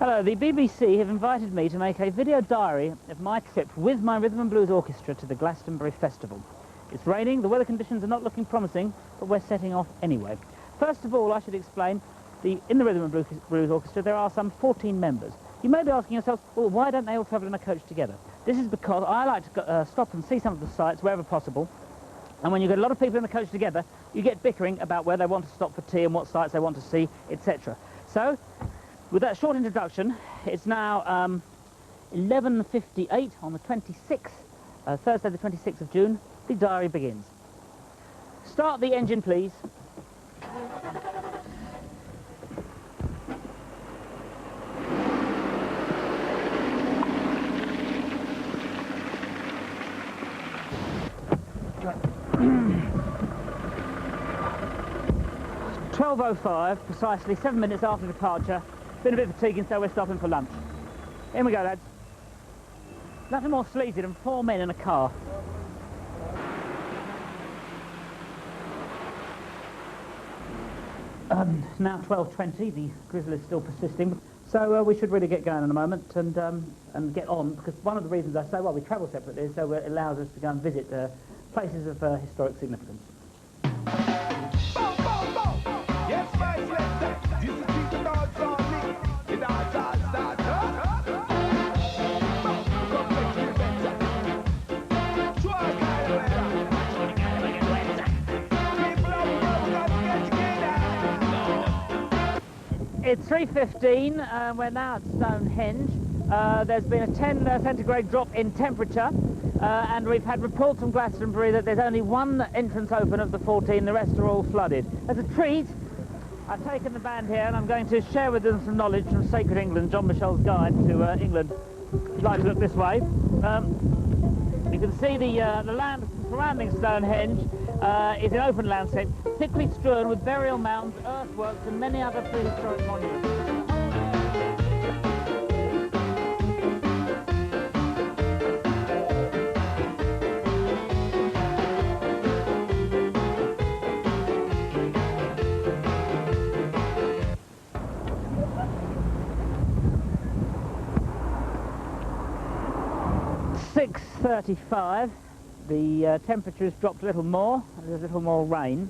Hello, the BBC have invited me to make a video diary of my trip with my Rhythm and Blues Orchestra to the Glastonbury Festival. It's raining, the weather conditions are not looking promising, but we're setting off anyway. First of all, I should explain, in the Rhythm and Blues Orchestra there are some 14 members. You may be asking yourself, well, why don't they all travel in a coach together? This is because I like to stop and see some of the sites wherever possible, and when you get a lot of people in a coach together, you get bickering about where they want to stop for tea and what sites they want to see, etc. So, with that short introduction, it's now 11:58 on the 26th, Thursday the 26th of June. The diary begins. Start the engine, please. Right. 12:05, precisely 7 minutes after departure. Been a bit fatiguing, so we're stopping for lunch. In we go, lads. Nothing more sleazy than 4 men in a car. Now 12:20, the drizzle is still persisting, so we should really get going in a moment and get on, because one of the reasons I say, well, we travel separately is so it allows us to go and visit places of historic significance. It's 3:15, we're now at Stonehenge. There's been a 10 centigrade drop in temperature, and we've had reports from Glastonbury that there's only one entrance open of the 14, the rest are all flooded. As a treat, I've taken the band here and I'm going to share with them some knowledge from Sacred England, John Michel's guide to England. If you'd like to look this way. You can see the land surrounding Stonehenge is an open landscape, thickly strewn with burial mounds, earthworks and many other prehistoric monuments. It's 6:35. The temperature has dropped a little more, there's a little more rain.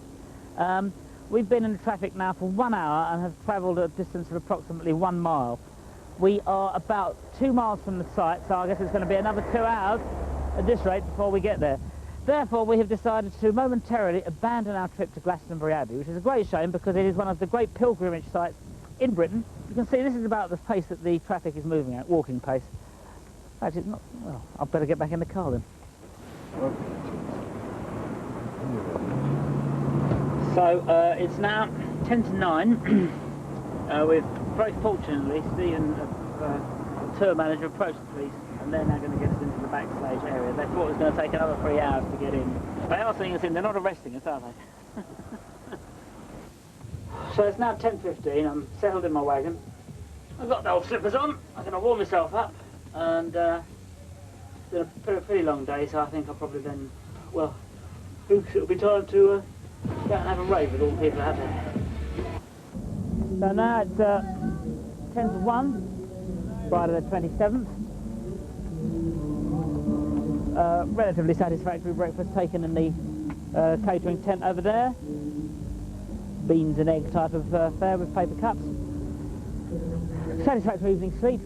We've been in the traffic now for 1 hour and have travelled a distance of approximately 1 mile. We are about 2 miles from the site, so I guess it's going to be another 2 hours at this rate before we get there. Therefore, we have decided to momentarily abandon our trip to Glastonbury Abbey, which is a great shame because it is one of the great pilgrimage sites in Britain. You can see this is about the pace that the traffic is moving at, walking pace. Actually, it's not, well, I'd better get back in the car then. So it's now 10 to 9. We've very fortunately, Stephen, the tour manager, approached the police, and they're now going to get us into the backstage area. They thought it was going to take another 3 hours to get in. They are seeing us in, they're not arresting us, are they? So it's now 10:15, I'm settled in my wagon. I've got the old slippers on, I'm going to warm myself up, and it's been a pretty long day, so I think I'll probably then, well, it'll be time to go and have a rave with all the people out there. So now it's 10 to 1, Friday the 27th. Relatively satisfactory breakfast taken in the catering tent over there. Beans and egg type of fare with paper cups. Satisfactory evening sleep.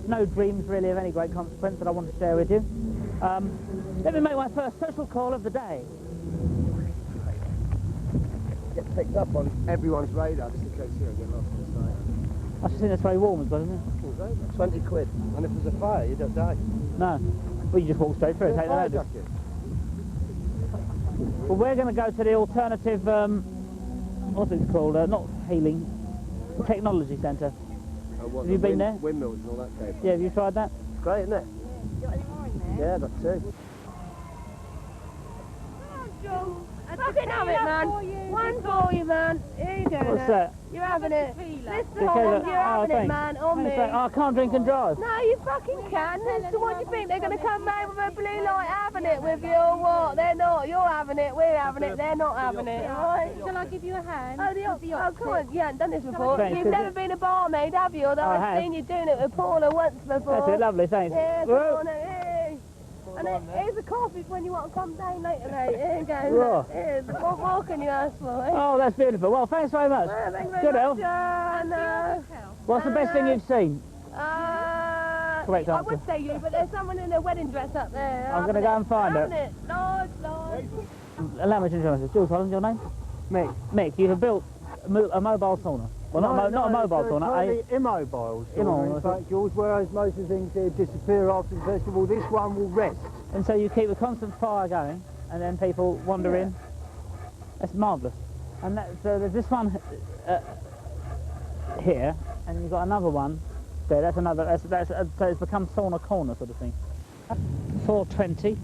No dreams really of any great consequence that I want to share with you. Let me make my first social call of the day. Get picked up on everyone's radar just in case you don't get lost on the site. I should think that's very warm as well, isn't it? It's over. 20 quid. And if there's a fire, you don't die. No. Well, you just walk straight through, take that over. Well, we're going to go to the alternative, what's it called? Not healing, technology centre. Have you been there? Windmills and all that stuff. Yeah, have you tried that? It's great, isn't it? You got any more in there? Yeah, I got 2. Come on, Joe. fucking have it, man. One for you, man. Here you go. What's that? You're having it. Listen, Holland, you're having it, thanks. man. On me. Oh, I can't drink and drive. No, you fucking can. So what do you think? They're going to come round with a blue light having it with you or what? They're not. You're having it. We're having it. They're not having it. Right? Shall I give you a hand? Oh, come on. You haven't done this before. Thanks, You've never been a barmaid, have you? Although I I've have. seen you doing it with Paula once before. That's it, lovely, thanks. Yeah, come Whoa. on. Hey. And here's the coffee when you want to come down later, mate. Here you go. Whoa. Here's, what more can you ask for, eh? Oh, that's beautiful. Well, thanks very much. Well, thank you very Good much, health. John. What's the best thing you've seen? Correct I answer. would say you, but there's someone in a wedding dress up there. I'm going to go and find her. It. Lord, Lord. Allow me to introduce myself. Jools, Holland, your name? Mick. Mick, you have built a mobile sauna. Well, not a mobile sauna, immobile sauna. Immobile. In fact, Jules, whereas most of the things here disappear after the festival, this one will rest. And so you keep a constant fire going, and then people wander in. That's marvellous. And so there's this one here, and you've got another one there. That's another. So it's become sauna corner sort of thing. 4:20.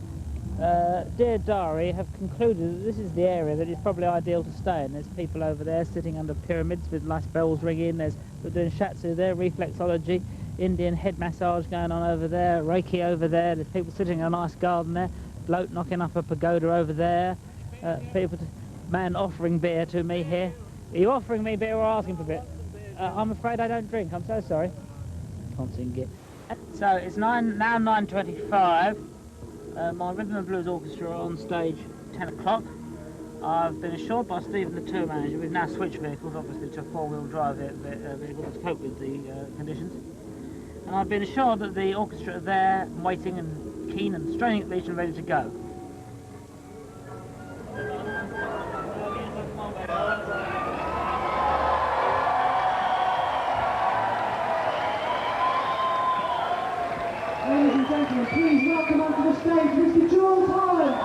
Dear Diary have concluded that this is the area that is probably ideal to stay in. There's people over there sitting under pyramids with nice bells ringing. We're doing shiatsu there, reflexology, Indian head massage going on over there, Reiki over there. There's people sitting in a nice garden there, bloke knocking up a pagoda over there, man offering beer to me here. Are you offering me beer or asking for beer? I'm afraid I don't drink, I'm so sorry. Can't sing it. So it's now 9:25. My Rhythm and Blues Orchestra are on stage 10 o'clock. I've been assured by Stephen, the tour manager, we've now switched vehicles, obviously, to a four-wheel drive vehicle to cope with the conditions. And I've been assured that the orchestra are there, waiting and keen and straining at leash and ready to go. Ladies and gentlemen, please welcome onto the stage Mr. Jools Holland.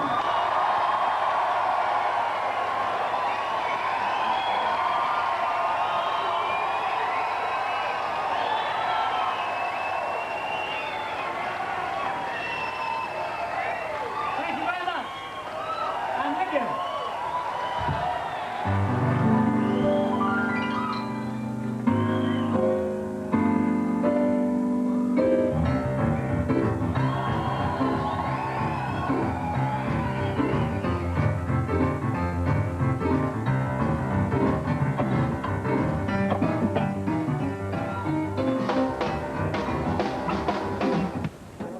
Thank you very much. And thank you.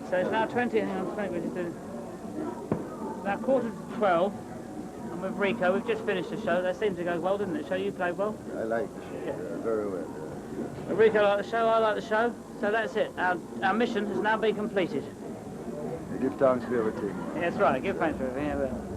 So it's now 20, hang on, 20 minutes. It's now 11:45, and with Rico, we've just finished the show. That seemed to go well, didn't it? Show you played well? I like the show, yeah, very well. Rico liked the show, I like the show. So that's it. Our mission has now been completed. You give thanks for everything. Yeah, that's right. Give thanks for everything. Yeah, well.